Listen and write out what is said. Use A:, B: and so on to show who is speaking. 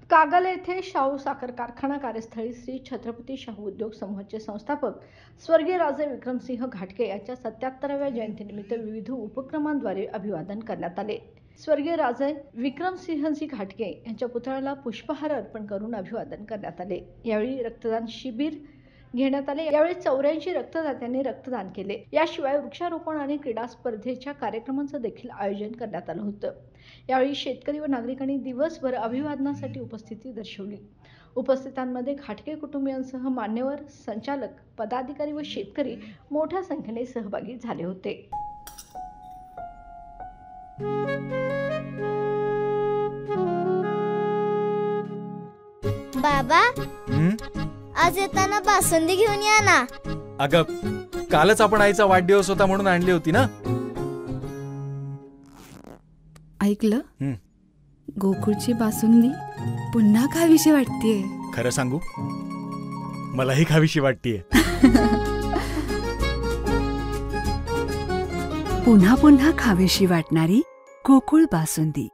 A: कागल येथे शाहू साखर कारखाना कार्यस्थळी श्री छत्रपती शाहू उद्योग समूहाचे संस्थापक स्वर्गीय राजे विक्रमसिंह घाटगे यांच्या 77व्या जयंतीनिमित्त विविध उपक्रमांद्वारे अभिवादन करण्यात आले। स्वर्गीय राजे विक्रमसिंहजी घाटगे यांच्या पुतळ्याला पुष्पहार अर्पण करून अभिवादन करण्यात आले। यावेळी रक्तदान शिबिर घेण्यात आले। यावेळी 84 रक्तदात्यांनी रक्तदान केले। याशिवाय वृक्षारोपण आणि क्रीडा स्पर्धेच्या कार्यक्रमांचं देखील आयोजन करण्यात आलं होतं। यावेळी शेतकरी व नागरिकांनी दिवसभर अभिवादनासाठी उपस्थिती दर्शवली। उपस्थितांमध्ये घाटगे कुटुंबियांसह मान्यवर, संचालक, पदाधिकारी व शेतकरी मोठ्या संख्येने सहभागी झाले होते।
B: बाबा, आज येताना बासुंदी घेऊन या ना।
C: अगं, कालच आपण आईचा वाढदिवस होता म्हणून आणली होती ना।
D: ऐकलं, गोकुळची बासुंदी पुन्हा खावीशी वाटतेय।
C: खरं सांगू, मलाही खावीशी वाटतेय।
D: पुन्हा पुन्हा खावीशी वाटणारी गोकुळ बासुंदी।